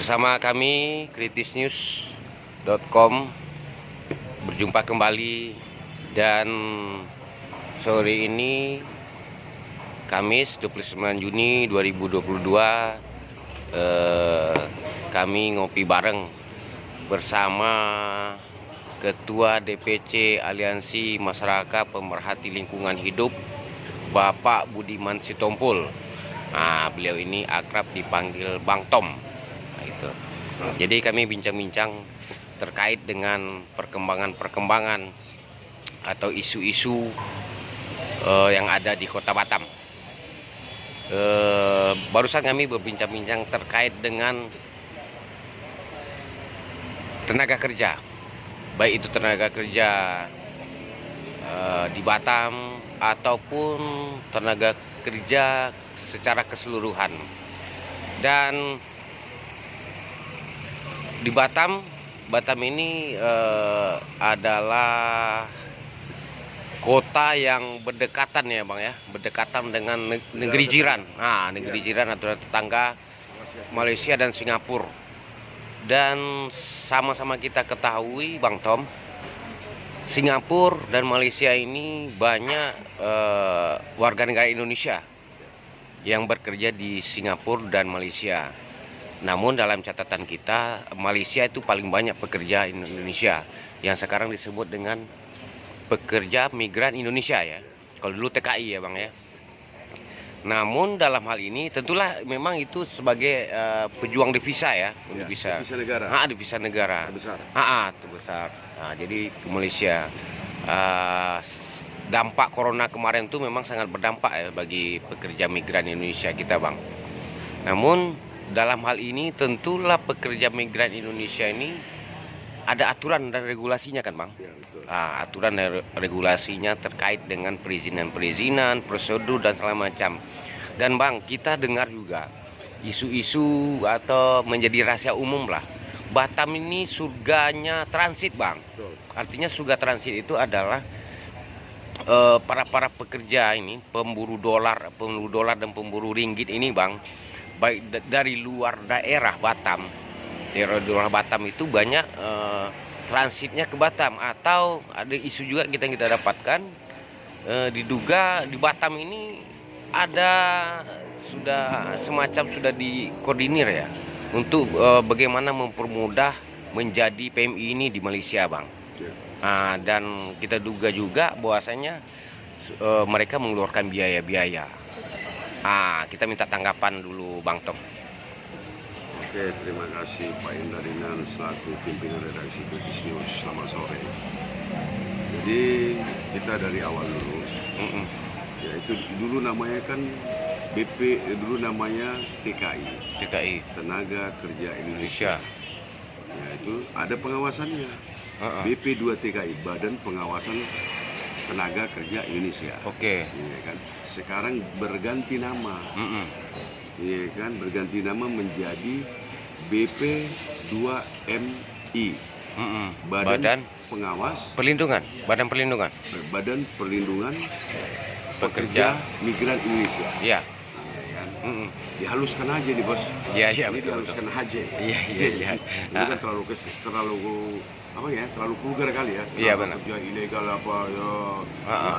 Bersama kami kritisnews.com berjumpa kembali, dan sore ini Kamis 29 Juni 2022 kami ngopi bareng bersama Ketua DPC Aliansi Masyarakat Pemerhati Lingkungan Hidup, Bapak Budiman Sitompul. Nah, beliau ini akrab dipanggil Bang Tom. Jadi kami bincang-bincang terkait dengan perkembangan atau isu-isu yang ada di Kota Batam. Barusan kami berbincang-bincang terkait dengan tenaga kerja, baik itu tenaga kerja di Batam ataupun tenaga kerja secara keseluruhan. Dan di Batam ini adalah kota yang berdekatan ya Bang ya, berdekatan dengan negeri jiran. Nah, negeri jiran atau tetangga Malaysia dan Singapura. Dan sama-sama kita ketahui Bang Tom, Singapura dan Malaysia ini banyak warga negara Indonesia yang bekerja di Singapura dan Malaysia. Namun dalam catatan kita, Malaysia itu paling banyak pekerja Indonesia yang sekarang disebut dengan pekerja migran Indonesia ya. Kalau dulu TKI ya Bang ya. Namun dalam hal ini tentulah memang itu sebagai pejuang devisa ya, devisa negara. Devisa negara. Terbesar. Terbesar. Nah, jadi ke Malaysia. Dampak corona kemarin itu memang sangat berdampak ya bagi pekerja migran Indonesia kita Bang. Namun dalam hal ini tentulah pekerja migran Indonesia ini ada aturan dan regulasinya kan Bang? Ya, betul. Aturan dan regulasinya terkait dengan perizinan, prosedur dan segala macam. Dan Bang, kita dengar juga isu-isu atau menjadi rahasia umum lah, Batam ini surganya transit Bang. Betul. Artinya surga transit itu adalah para pekerja ini, pemburu dolar dan pemburu ringgit ini Bang, baik dari luar daerah Batam. Daerah luar Batam itu banyak transitnya ke Batam, atau ada isu juga kita dapatkan diduga di Batam ini ada sudah dikoordinir ya untuk bagaimana mempermudah menjadi PMI ini di Malaysia Bang. Dan kita duga juga bahwasanya mereka mengeluarkan biaya-biaya. Kita minta tanggapan dulu Bang Tom. Oke, terima kasih Pak Indarinan selaku pimpinan redaksi kritisnews. Selamat sore. Jadi kita dari awal dulu, yaitu dulu namanya kan BP, dulu namanya TKI, Tenaga Kerja Indonesia. Yaitu ada pengawasannya, BP 2 TKI, Badan Pengawasan Tenaga Kerja Indonesia. Oke. Ya kan. Sekarang berganti nama. Ya kan, berganti nama menjadi BP 2MI. Badan Pengawas Perlindungan, Badan Perlindungan Pekerja Migran Indonesia. Iya. Dihaluskan aja nih Bos. Iya, ini dihaluskan aja. Iya. Ini kan terlalu vulgar kali ya. Iya benar. Kerja ilegal apa ya,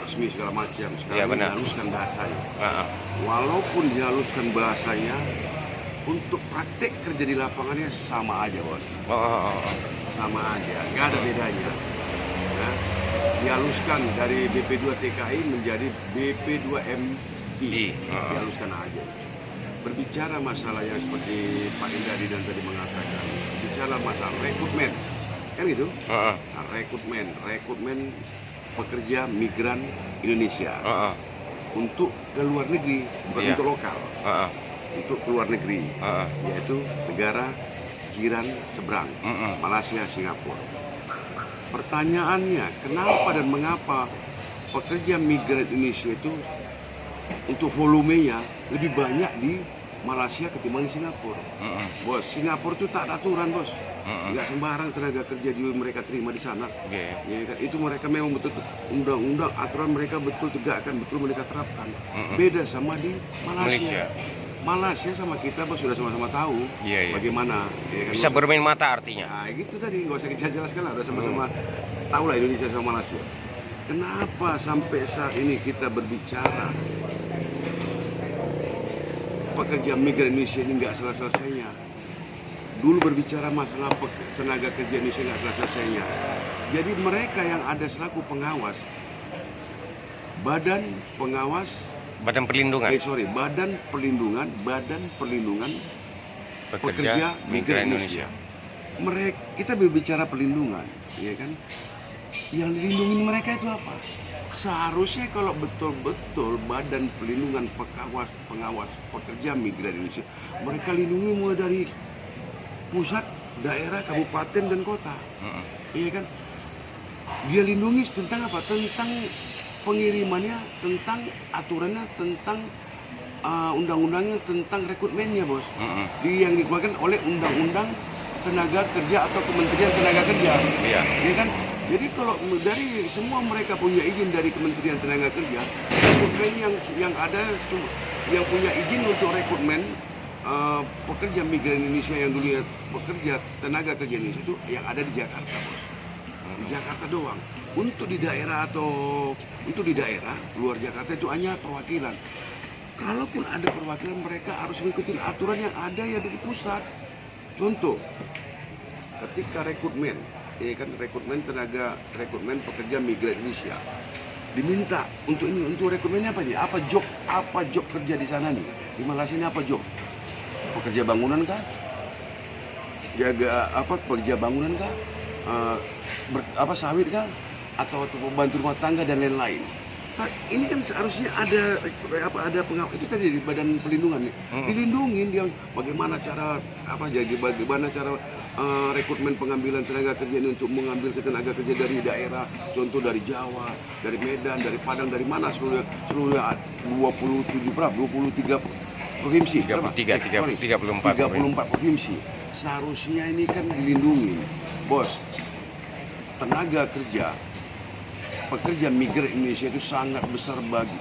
resmi segala macam. Sekarang dihaluskan bahasanya. Walaupun dihaluskan bahasanya, untuk praktek kerja di lapangannya sama aja Bos. Sama aja, nggak ada bedanya. Dihaluskan dari BP 2 TKI menjadi BP 2MI. Dihaluskan aja. Berbicara masalah yang seperti Pak Indari dan tadi mengatakan, bicara masalah rekrutmen, kan gitu? Rekrutmen pekerja migran Indonesia untuk ke luar negeri, bukan untuk lokal, untuk ke luar negeri, yaitu negara jiran seberang, Malaysia, Singapura. Pertanyaannya, kenapa dan mengapa pekerja migran Indonesia itu untuk volumenya lebih banyak di Malaysia ketimbang di Singapura? Bos, Singapura itu tak ada aturan Bos. Nggak sembarang tenaga kerja mereka terima di sana. Ya kan? Itu mereka memang betul undang-undang, aturan mereka betul tegakkan, betul mereka terapkan. Beda sama di Malaysia. Malaysia sama kita bos sudah sama-sama tahu Iya, iya. bagaimana. Ya, kan? Bisa bermain mata artinya. Nah, gitu tadi nggak usah kita jelaskan lah, udah sama-sama tahu lah Indonesia sama Malaysia. Kenapa sampai saat ini kita berbicara pekerja migran Indonesia ini nggak selesainya? Dulu berbicara masalah tenaga kerja Indonesia nggak selesainya. Jadi mereka yang ada selaku pengawas, badan perlindungan pekerja migran Indonesia. Kita berbicara perlindungan, ya kan? Yang dilindungi mereka itu apa? Seharusnya kalau betul-betul badan perlindungan pengawas pekerja migran Indonesia, mereka lindungi mulai dari pusat, daerah, kabupaten dan kota. Iya kan? Dia lindungi tentang apa? Tentang pengirimannya, tentang aturannya, tentang undang-undangnya, tentang rekrutmennya, bos. Yang dikeluarkan oleh undang-undang tenaga kerja atau Kementerian Tenaga Kerja. Iya. Ya kan? Jadi kalau dari semua mereka punya izin dari Kementerian Tenaga Kerja, rekrutmen yang ada yang punya izin untuk rekrutmen pekerja migran Indonesia yang dulunya pekerja tenaga kerja Indonesia itu yang ada di Jakarta, bos. Di Jakarta doang. Untuk di daerah luar Jakarta itu hanya perwakilan. Kalaupun ada perwakilan, mereka harus mengikuti aturan yang ada ya dari pusat. Contoh, ketika rekrutmen pekerja migran Indonesia diminta untuk rekrutmennya apa nih? Apa job kerja di sana nih? Di Malaysia ini apa job? Pekerja bangunan kah? Pekerja bangunan kah? Sawit kah? Atau pembantu rumah tangga dan lain-lain. Nah, ini kan seharusnya ada pengawas itu tadi di badan pelindungan nih. Dilindungin dia bagaimana cara rekrutmen pengambilan tenaga kerja ini untuk mengambil tenaga kerja dari daerah, contoh dari Jawa, dari Medan, dari Padang, dari mana seluruh 23 provinsi. 34 provinsi. Seharusnya ini kan dilindungi, bos. Tenaga kerja pekerja migran Indonesia itu sangat besar bagi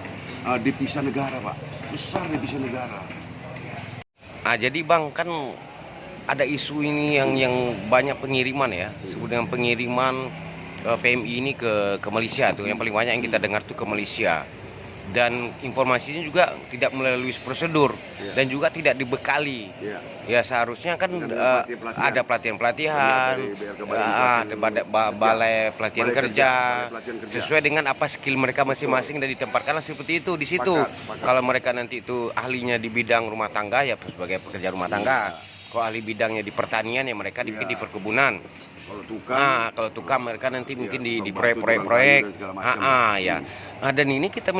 devisa negara, Pak. Besar devisa negara. Jadi Bang, kan ada isu ini yang banyak pengiriman ya, disebut dengan pengiriman PMI ini ke Malaysia tuh. Yang paling banyak yang kita dengar tuh ke Malaysia. Dan informasinya juga tidak melalui prosedur dan juga tidak dibekali. Ya seharusnya kan ada pelatihan-pelatihan, ada balai pelatihan kerja, sesuai dengan apa skill mereka masing-masing dan ditempatkanlah seperti itu di situ. Kalau mereka nanti itu ahlinya di bidang rumah tangga ya sebagai pekerja rumah tangga. Kalau ahli bidangnya di pertanian ya mereka di perkebunan. Kalau tukang mereka nanti mungkin di proyek-proyek. Dan ini kita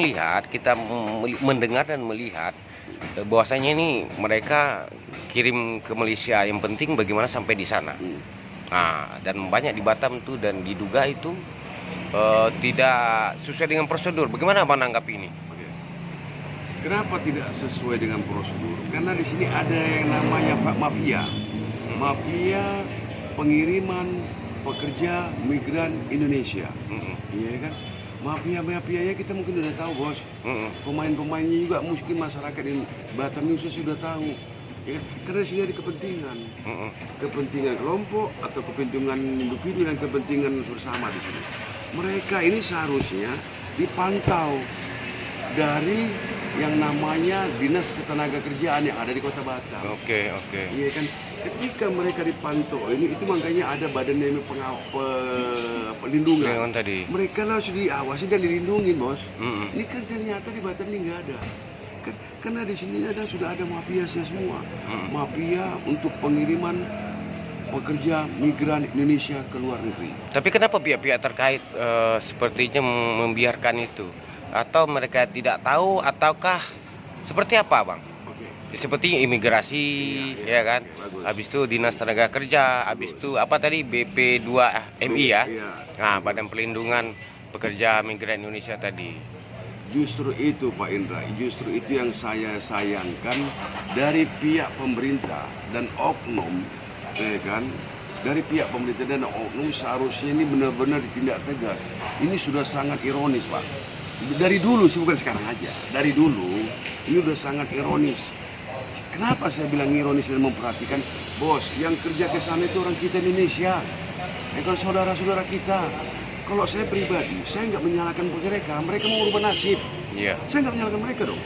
mendengar dan melihat bahwasanya ini mereka kirim ke Malaysia. Yang penting bagaimana sampai di sana. Dan banyak di Batam tuh dan diduga itu tidak sesuai dengan prosedur. Bagaimana Abang menanggapi ini? Kenapa tidak sesuai dengan prosedur? Karena di sini ada yang namanya mafia pengiriman pekerja migran Indonesia. Iya kan? Mafia-mafianya kita mungkin udah tahu, bos. Pemain-pemainnya juga mungkin masyarakat di Batam ini sudah tahu. Ya, karena di sini ada kepentingan. Kepentingan kelompok atau kepentingan individu dan kepentingan bersama di sini. Mereka ini seharusnya dipantau dari yang namanya Dinas Ketenagakerjaan yang ada di Kota Batam. Oke. Iya kan? Ketika mereka dipantau, itu makanya ada badan yang pelindungan. Tadi. Mereka harus diawasi dan dilindungi, bos. Ini kan ternyata di Batam ini nggak ada. Karena di sini sudah ada mafia semua. Mafia untuk pengiriman pekerja migran Indonesia ke luar negeri. Tapi kenapa pihak-pihak terkait sepertinya membiarkan itu? Atau mereka tidak tahu ataukah seperti apa, Bang? Seperti imigrasi, ya kan? Habis itu Dinas Tenaga Kerja, habis itu apa tadi BP2MI ya? Nah, Badan Pelindungan Pekerja Migran Indonesia tadi. Justru itu Pak Indra, justru itu yang saya sayangkan dari pihak pemerintah dan oknum, ya kan? Dari pihak pemerintah dan oknum seharusnya ini benar-benar ditindak tegas. Ini sudah sangat ironis, Pak. Dari dulu sih, bukan sekarang aja. Dari dulu ini udah sangat ironis. Kenapa saya bilang ironis dan memperhatikan, bos, yang kerja ke sana itu orang kita Indonesia, bukan saudara-saudara kita. Kalau saya pribadi, saya nggak menyalahkan mereka mau merubah nasib. Iya. Saya nggak menyalahkan mereka dong.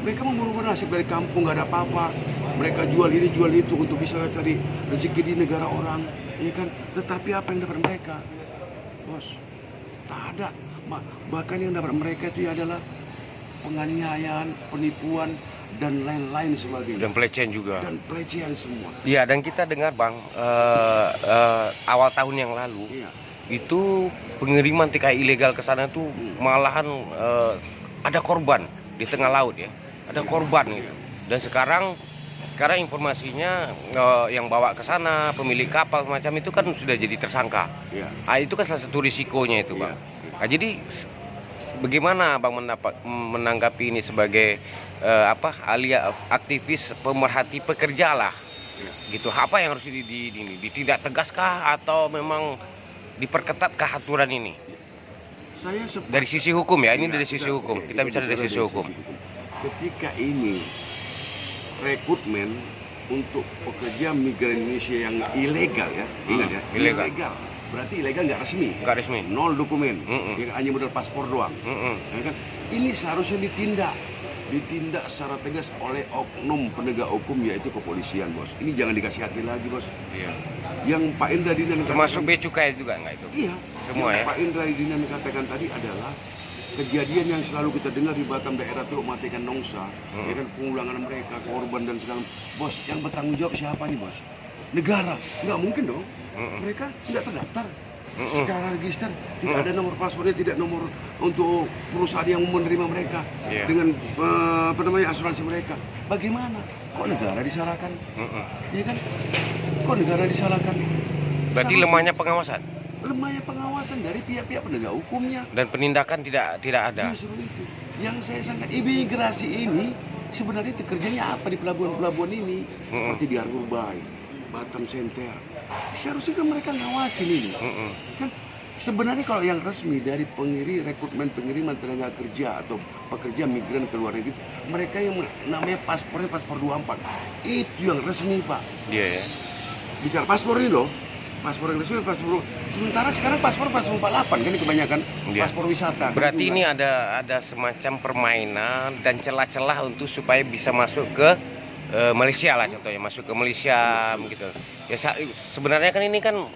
Mereka mau merubah nasib dari kampung, nggak ada apa-apa. Mereka jual ini, jual itu untuk bisa cari rezeki di negara orang, ya kan? Tetapi apa yang dapat mereka, bos? Tak ada. Bahkan yang dapat mereka itu adalah penganiayaan, penipuan, dan lain-lain sebagainya. Dan pelecehan juga. Dan pelecehan semua. Iya, dan kita dengar Bang, awal tahun yang lalu Iya. itu pengiriman TKI ilegal ke sana tuh malahan ada korban di tengah laut ya. Ada korban gitu. Dan sekarang informasinya yang bawa ke sana pemilik kapal macam itu kan sudah jadi tersangka. Iya. Nah, itu kan salah satu risikonya itu, Bang. Iya. Nah, jadi bagaimana Bang menanggapi ini sebagai aktivis pemerhati pekerja lah, gitu. Apa yang harus ditindak tegaskah atau memang diperketatkah aturan ini? Saya Dari sisi hukum ya, ini Iya, dari sisi hukum. Kita bicara dari sisi hukum. Ketika ini rekrutmen untuk pekerja migran Indonesia yang ilegal ya, ingat ya, ilegal. Berarti ilegal nggak resmi. Nggak resmi. Nol dokumen, Mm-mm. hanya modal paspor doang. Ya kan? Ini seharusnya ditindak secara tegas oleh oknum penegak hukum, yaitu kepolisian, bos. Ini jangan dikasih hati lagi, bos. Iya. Yang Pak Indra Dina Termasuk bea cukai juga nggak itu? Iya. Semua yang ya? Pak Indra Dina katakan tadi adalah kejadian yang selalu kita dengar di Batam daerah Teluk Matikan Nongsa, ya kan, pengulangan mereka, korban dan segala. Bos, yang bertanggung jawab siapa nih, bos? Negara. Nggak mungkin dong. Mereka nggak terdaftar. Secara register tidak ada nomor paspornya, tidak nomor untuk perusahaan yang menerima mereka dengan asuransi mereka. Bagaimana? Kok negara disalahkan? Ya kan? Kok negara disalahkan? Berarti lemahnya pengawasan Lemahnya pengawasan dari pihak-pihak penegak hukumnya. dan penindakan tidak ada. Justru itu. Yang saya sangka imigrasi ini sebenarnya itu kerjanya apa di pelabuhan-pelabuhan ini? Seperti di Arbor Bay, Batam Center. Seharusnya kan mereka ngawasin ini. Kan sebenarnya kalau yang resmi dari rekrutmen pengiriman tenaga kerja atau pekerja migran ke luar negeri, mereka yang namanya paspornya paspor 24. Itu yang resmi, Pak. Iya ya. Bicara paspor ini loh. Paspor yang resmi, paspor. Sementara sekarang paspor 48 kan kebanyakan paspor wisata. Berarti ini ada semacam permainan dan celah-celah untuk supaya bisa masuk ke Malaysia lah, contohnya masuk ke Malaysia gitu. Ya sebenarnya kan ini kan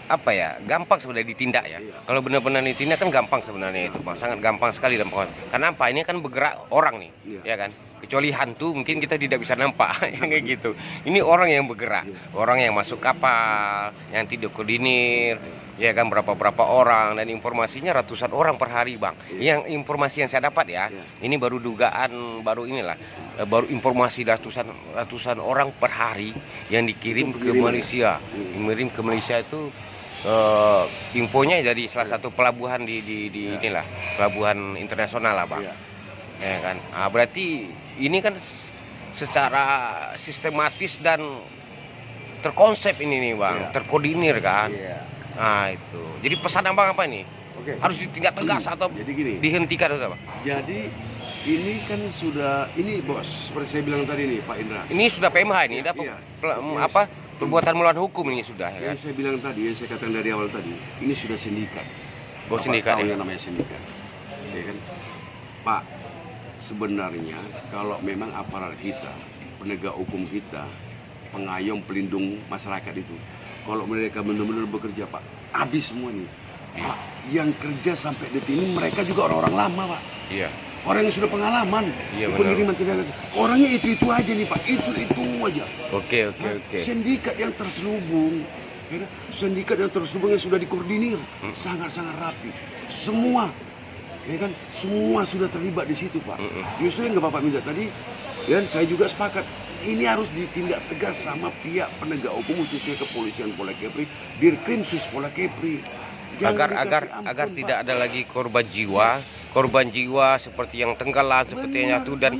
apa ya, gampang sebenarnya ditindak ya. Kalau benar-benar ditindak kan gampang sebenarnya itu, Bang. Sangat gampang sekali dalam pengawasan. Karena apa? Ini kan bergerak orang nih, ya kan. Kecuali hantu mungkin kita tidak bisa nampak kayak gitu. Ini orang yang bergerak, orang yang masuk kapal, yang tidak koordinir, ya kan, berapa orang, dan informasinya ratusan orang per hari, Bang. Yang informasi yang saya dapat ya, ini baru dugaan, baru informasi ratusan orang per hari yang dikirim ke Malaysia. Dikirim ke Malaysia itu infonya dari salah satu pelabuhan di inilah, pelabuhan internasional lah, Bang. Ya kan. Berarti ini kan secara sistematis dan terkonsep ini nih, Bang, terkoordinir kan. Nah itu. Jadi pesan Abang apa nih? Harus ditindak tegas atau jadi gini, dihentikan atau apa? Jadi ini kan ini bos, seperti saya bilang tadi nih, Pak Indra. Ini sudah PMH ini, perbuatan melawan hukum ini sudah. Ya? Yang saya bilang tadi, yang saya katakan dari awal tadi, ini sudah sindikat. Sindikat ya? Yang namanya sindikat, ya kan, Pak. Sebenarnya kalau memang aparat kita, penegak hukum kita, pengayom pelindung masyarakat itu, kalau mereka benar-benar bekerja, Pak, habis semuanya. Pak, yang kerja sampai detik ini mereka juga orang-orang lama, Pak. Iya. Orang yang sudah pengalaman, pengiriman tenaga. Orangnya itu aja nih, Pak. Itu aja. Oke. Sindikat yang terselubung, sindikat yang terselubung yang sudah dikoordinir, sangat-sangat rapi. Semua, ya kan, semua sudah terlibat di situ, Pak. Justru yang Bapak minta tadi, dan saya juga sepakat, ini harus ditindak tegas sama pihak penegak hukum, khususnya kepolisian Polda Kepri, Dirkrimsus Polda Kepri. Agar tidak ada lagi korban jiwa seperti yang tenggelam, seperti yang jatuh, dan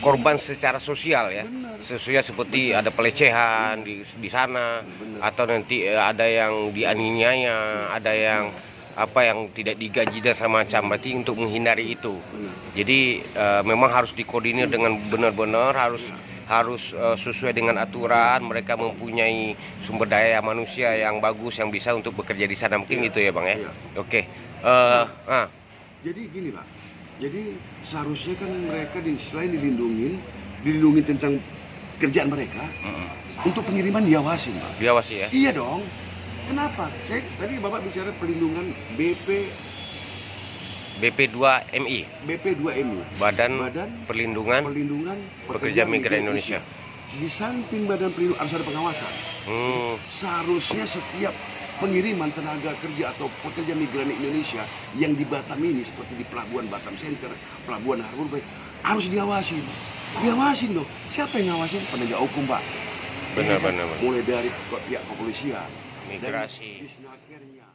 korban secara sosial ya. Sosial seperti ada pelecehan di sana, atau nanti ada yang dianiaya, ada yang tidak digaji dan semacam. Berarti untuk menghindari itu. Jadi memang harus dikoordinir dengan benar-benar, harus sesuai dengan aturan, mereka mempunyai sumber daya manusia yang bagus yang bisa untuk bekerja di sana, mungkin gitu ya Bang ya. Iya. Oke. Jadi gini Pak, jadi seharusnya kan mereka selain dilindungi tentang kerjaan mereka, untuk pengiriman diawasin Pak. Diawasi ya. Iya dong. Kenapa? Tadi Bapak bicara perlindungan BP2MI, BP2MI, Badan Perlindungan Pekerja Migran Indonesia. Di samping Badan Perlindungan harus ada pengawasan. Seharusnya setiap pengiriman tenaga kerja atau pekerja migran Indonesia yang di Batam ini, seperti di Pelabuhan Batam Center, Pelabuhan Harbor Bay, harus diawasin. Diawasin dong. Siapa yang ngawasin? Penegak hukum Pak. Benar. Mulai dari pihak kepolisian, Migrasi. dan disnakernya.